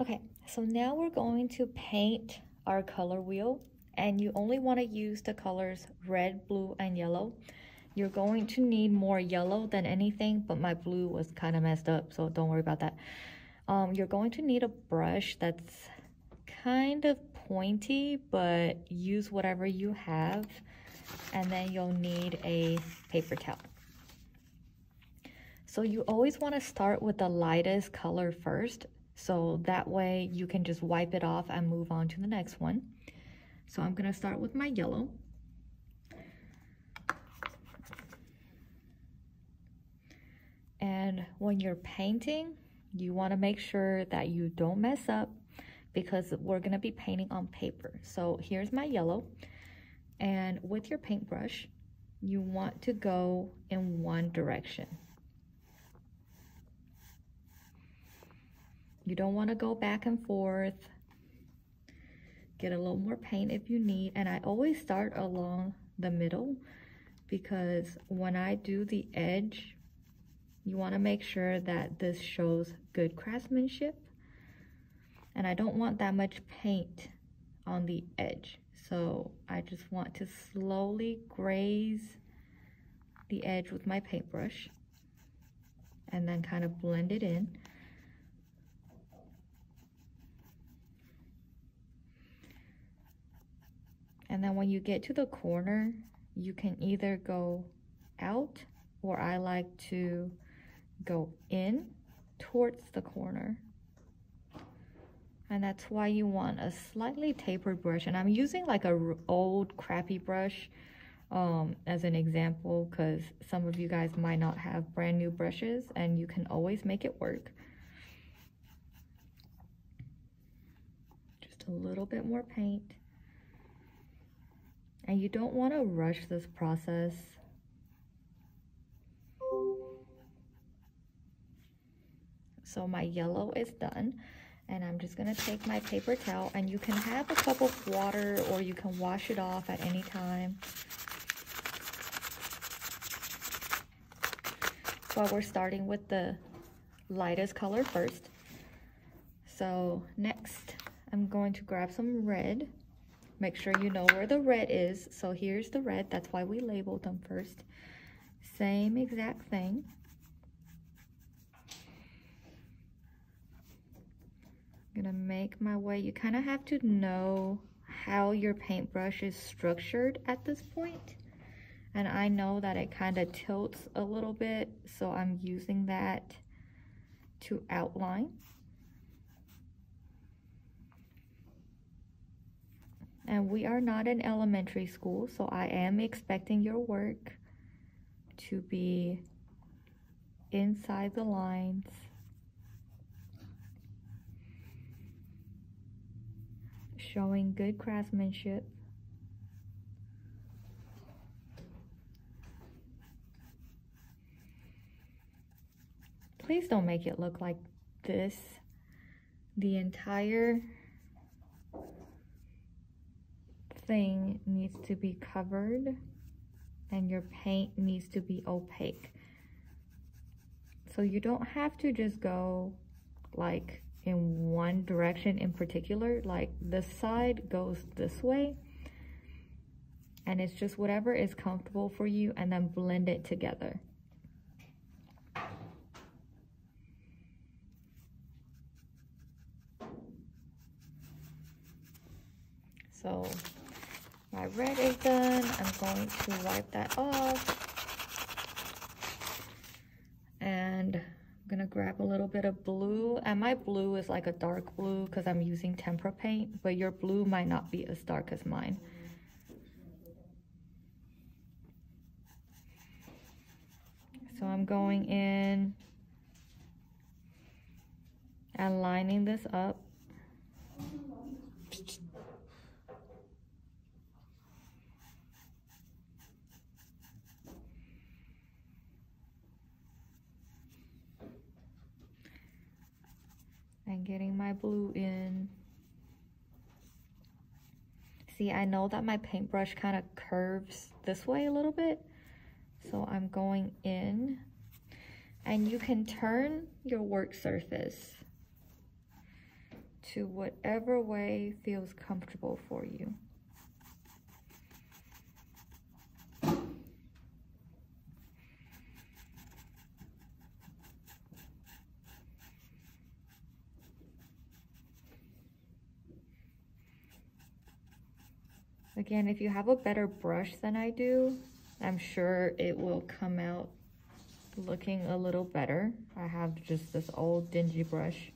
Okay, so now we're going to paint our color wheel, and you only want to use the colors red, blue, and yellow. You're going to need more yellow than anything, but my blue was kind of messed up, so don't worry about that. You're going to need a brush that's kind of pointy, but use whatever you have, and then you'll need a paper towel. So you always want to start with the lightest color first, so that way you can just wipe it off and move on to the next one. So I'm going to start with my yellow. And when you're painting, you want to make sure that you don't mess up, because we're going to be painting on paper. So here's my yellow, and with your paintbrush, you want to go in one direction. You don't want to go back and forth. Get a little more paint if you need, and I always start along the middle, because when I do the edge, you want to make sure that this shows good craftsmanship, and I don't want that much paint on the edge, so I just want to slowly graze the edge with my paintbrush and then kind of blend it in. And then when you get to the corner, you can either go out, or I like to go in towards the corner. And that's why you want a slightly tapered brush. And I'm using like a old crappy brush as an example, because some of you guys might not have brand new brushes, and you can always make it work. Just a little bit more paint. And you don't want to rush this process. So my yellow is done, and I'm just going to take my paper towel, and you can have a cup of water, or you can wash it off at any time. But we're starting with the lightest color first. So next, I'm going to grab some red. Make sure you know where the red is. So here's the red. That's why we labeled them first. Same exact thing. I'm gonna make my way. You kind of have to know how your paintbrush is structured at this point. And I know that it kind of tilts a little bit, so I'm using that to outline. And we are not in elementary school, so I am expecting your work to be inside the lines. Showing good craftsmanship. Please don't make it look like this. The entire thing needs to be covered, and your paint needs to be opaque. So you don't have to just go like in one direction in particular. Like this side goes this way, and it's just whatever is comfortable for you, and then blend it together. So my red is done. I'm going to wipe that off. And I'm gonna grab a little bit of blue. And my blue is like a dark blue because I'm using tempera paint, but your blue might not be as dark as mine. So I'm going in and lining this up. And getting my blue in. See, I know that my paintbrush kind of curves this way a little bit, so I'm going in. And you can turn your work surface to whatever way feels comfortable for you. Again, if you have a better brush than I do, I'm sure it will come out looking a little better. I have just this old dingy brush.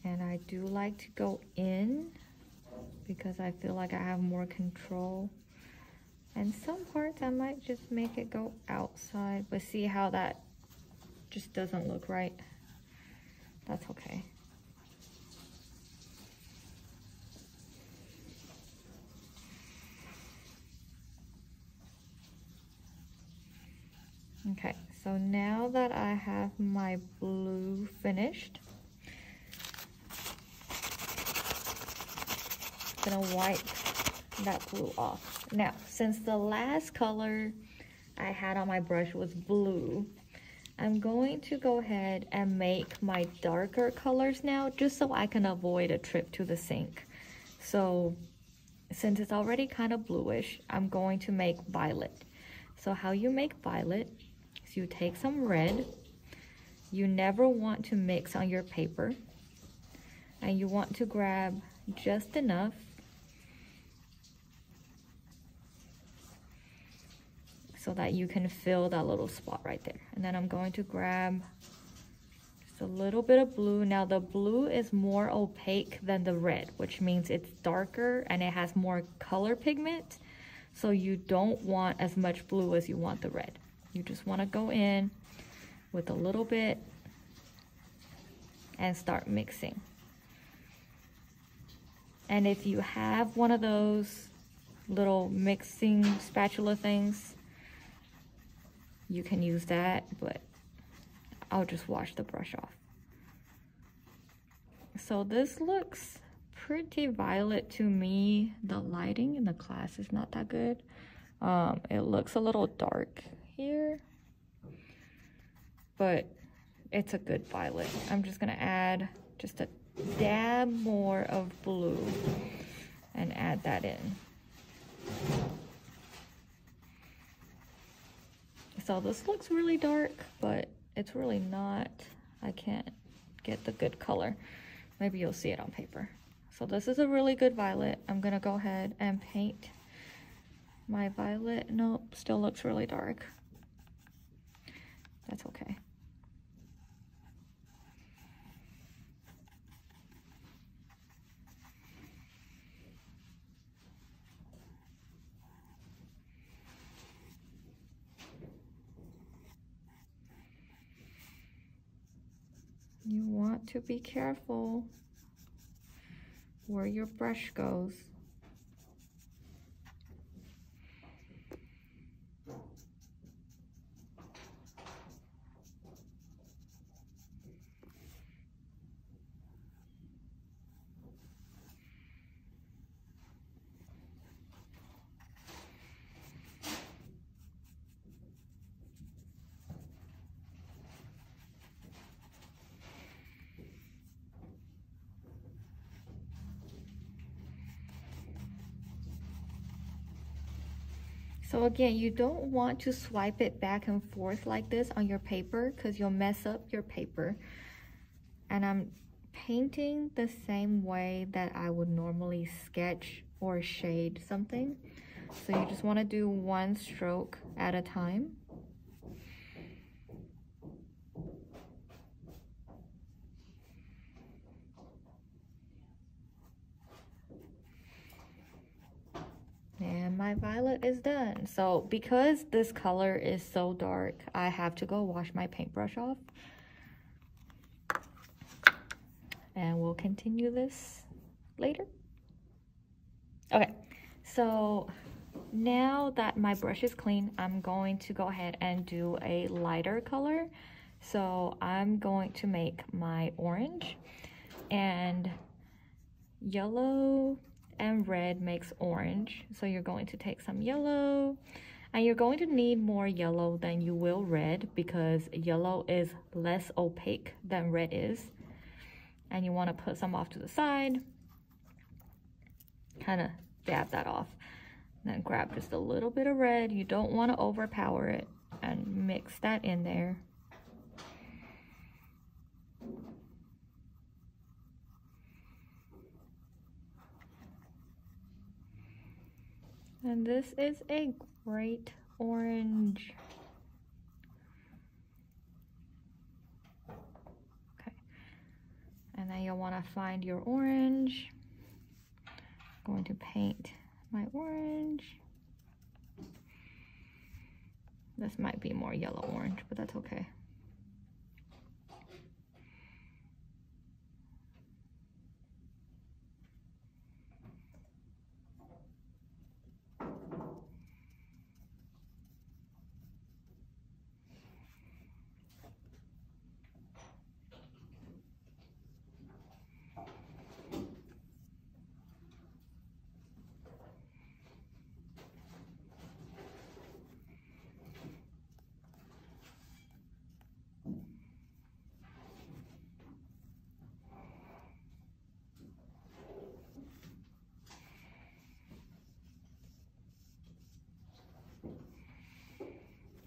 And I do like to go in because I feel like I have more control. And some parts I might just make it go outside, but see how that just doesn't look right? That's okay. Okay, so now that I have my blue finished, I'm gonna wipe that blue off. Now, since the last color I had on my brush was blue, I'm going to go ahead and make my darker colors now, just so I can avoid a trip to the sink. So since it's already kind of bluish, I'm going to make violet. So how you make violet is you take some red. You never want to mix on your paper, and you want to grab just enough so that you can fill that little spot right there. And then I'm going to grab just a little bit of blue. Now the blue is more opaque than the red, which means it's darker and it has more color pigment. So you don't want as much blue as you want the red. You just want to go in with a little bit and start mixing. And if you have one of those little mixing spatula things, you can use that, but I'll just wash the brush off. So this looks pretty violet to me. The lighting in the class is not that good. It looks a little dark here, but it's a good violet. I'm just gonna add just a dab more of blue and add that in. So this looks really dark, but it's really not. I can't get the good color. Maybe you'll see it on paper. So this is a really good violet. I'm gonna go ahead and paint my violet. Nope, still looks really dark. That's okay. You want to be careful where your brush goes. So again, you don't want to swipe it back and forth like this on your paper because you'll mess up your paper. And I'm painting the same way that I would normally sketch or shade something. So you just want to do one stroke at a time. And my violet is done. So because this color is so dark, I have to go wash my paintbrush off. And we'll continue this later. Okay, so now that my brush is clean, I'm going to go ahead and do a lighter color. So I'm going to make my orange and yellow and red makes orange. So you're going to take some yellow, and you're going to need more yellow than you will red because yellow is less opaque than red is. And you want to put some off to the side, kind of dab that off. Then grab just a little bit of red. You don't want to overpower it, and mix that in there. And this is a great orange. Okay. And then you'll want to find your orange. I'm going to paint my orange. This might be more yellow orange, but that's okay.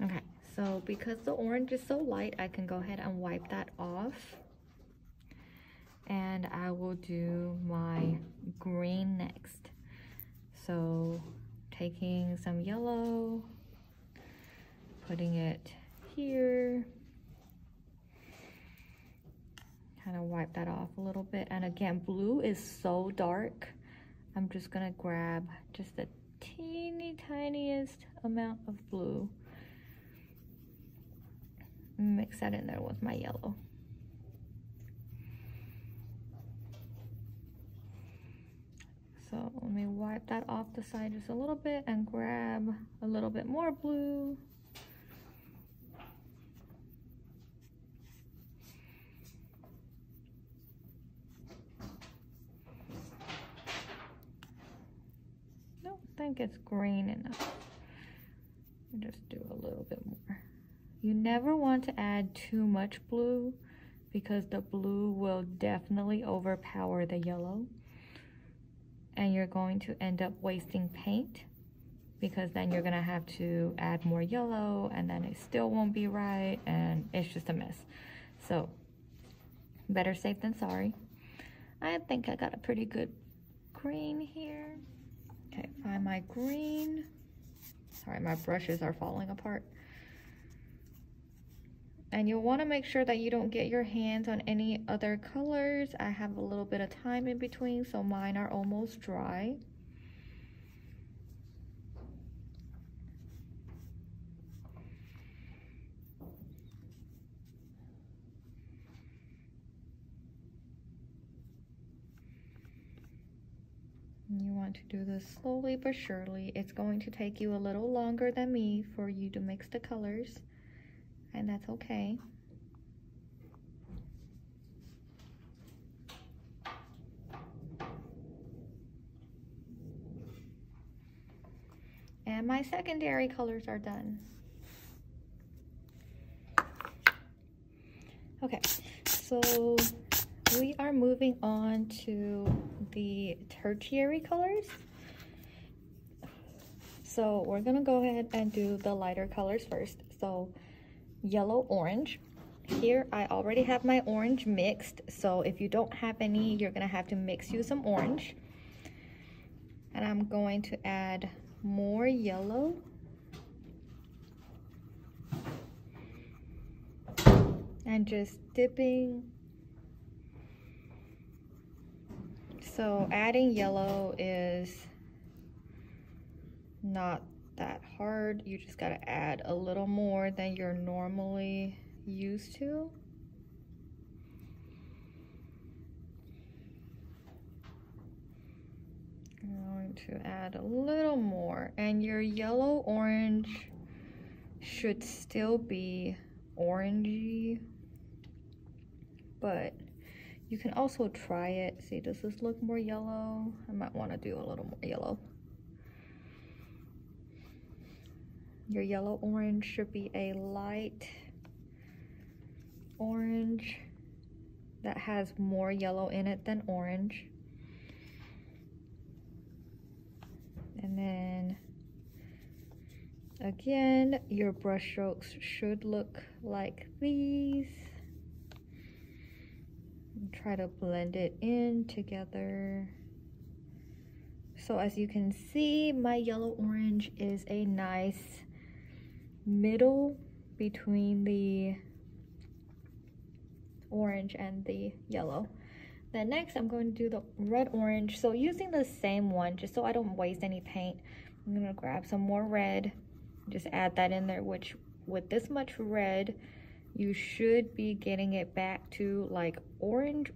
Okay, so because the orange is so light, I can go ahead and wipe that off. And I will do my green next. So taking some yellow, putting it here, kind of wipe that off a little bit. And again, blue is so dark. I'm just gonna grab just the teeny tiniest amount of blue. Mix that in there with my yellow. So let me wipe that off the side just a little bit and grab a little bit more blue. No, I think it's green enough. Just do a little bit more. You never want to add too much blue because the blue will definitely overpower the yellow. And you're going to end up wasting paint because then you're gonna have to add more yellow and then it still won't be right and it's just a mess. So better safe than sorry. I think I got a pretty good green here. Okay, find my green. Sorry, my brushes are falling apart. And you'll want to make sure that you don't get your hands on any other colors. I have a little bit of time in between, so mine are almost dry. You want to do this slowly but surely. It's going to take you a little longer than me for you to mix the colors, and that's okay. And my secondary colors are done. Okay, so we are moving on to the tertiary colors. So we're gonna go ahead and do the lighter colors first. So yellow, orange. Here I already have my orange mixed, so if you don't have any, you're gonna have to mix you some orange. And I'm going to add more yellow. And just dipping. So adding yellow is not that hard. You just gotta add a little more than you're normally used to. I'm going to add a little more, and your yellow orange should still be orangey, but You can also try it. See, does this look more yellow? I might want to do a little more yellow. Your yellow orange should be a light orange that has more yellow in it than orange. And then again, your brush strokes should look like these. And try to blend it in together. So as you can see, my yellow orange is a nice middle between the orange and the yellow. Then next I'm going to do the red orange. So using the same one, just so I don't waste any paint, I'm gonna grab some more red, just add that in there, which with this much red, you should be getting it back to like orange.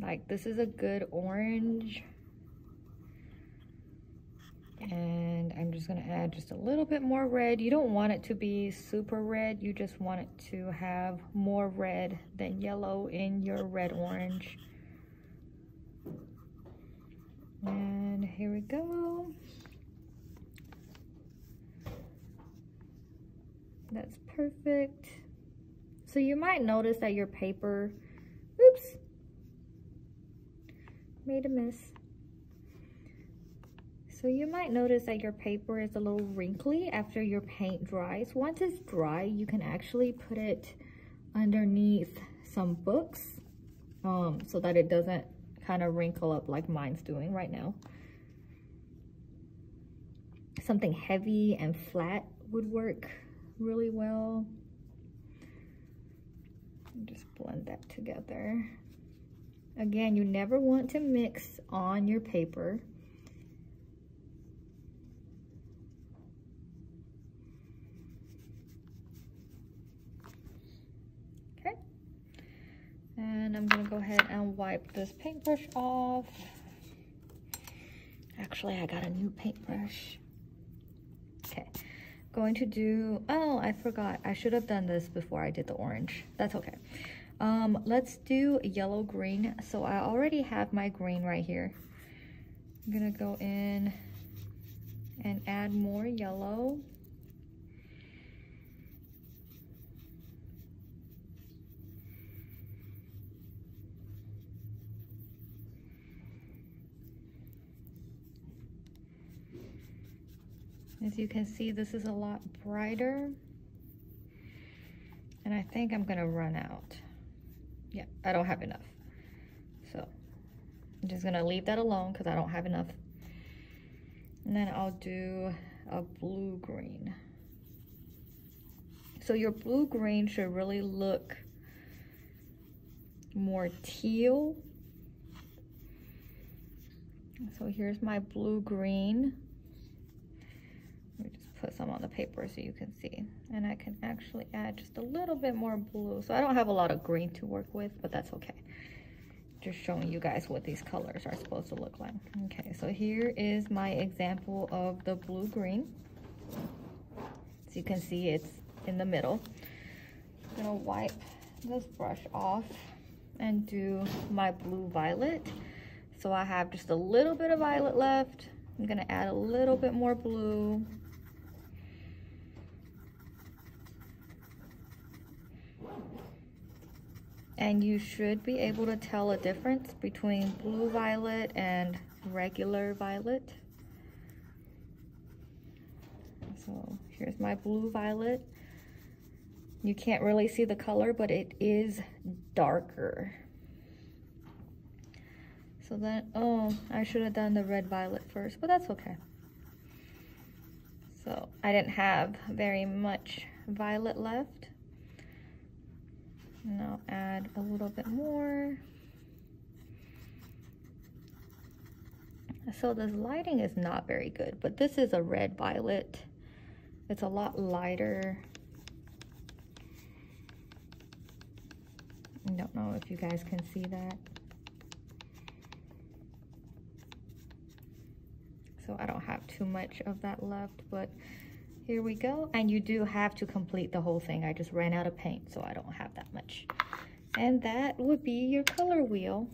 Like this is a good orange. And I'm just gonna add just a little bit more red. You don't want it to be super red. You just want it to have more red than yellow in your red orange. And here we go. That's perfect. So you might notice that your paper, oops, made a mess. So you might notice that your paper is a little wrinkly after your paint dries. Once it's dry, you can actually put it underneath some books so that it doesn't kind of wrinkle up like mine's doing right now. Something heavy and flat would work really well. Just blend that together. Again, you never want to mix on your paper. Okay. And I'm gonna go ahead and wipe this paintbrush off. Actually, I got a new paintbrush. Okay. Going to do, oh, I forgot. I should have done this before I did the orange. That's okay. Let's do yellow green. So I already have my green right here. I'm gonna go in and add more yellow. As you can see, this is a lot brighter. And I think I'm gonna run out. Yeah, I don't have enough. So I'm just gonna leave that alone because I don't have enough. And then I'll do a blue-green. So your blue-green should really look more teal. So here's my blue-green. Let me just put some on the paper so you can see. And I can actually add just a little bit more blue. So I don't have a lot of green to work with, but that's okay. Just showing you guys what these colors are supposed to look like. Okay, so here is my example of the blue-green. So you can see it's in the middle. I'm gonna wipe this brush off and do my blue-violet. So I have just a little bit of violet left. I'm gonna add a little bit more blue. And you should be able to tell a difference between blue violet and regular violet. So here's my blue violet. You can't really see the color, but it is darker. So then, oh, I should have done the red violet first, but that's okay. So I didn't have very much violet left. And I'll add a little bit more. So this lighting is not very good, but this is a red violet. It's a lot lighter. I don't know if you guys can see that. So I don't have too much of that left, but Here we go. And you do have to complete the whole thing. I just ran out of paint, so I don't have that much. And that would be your color wheel.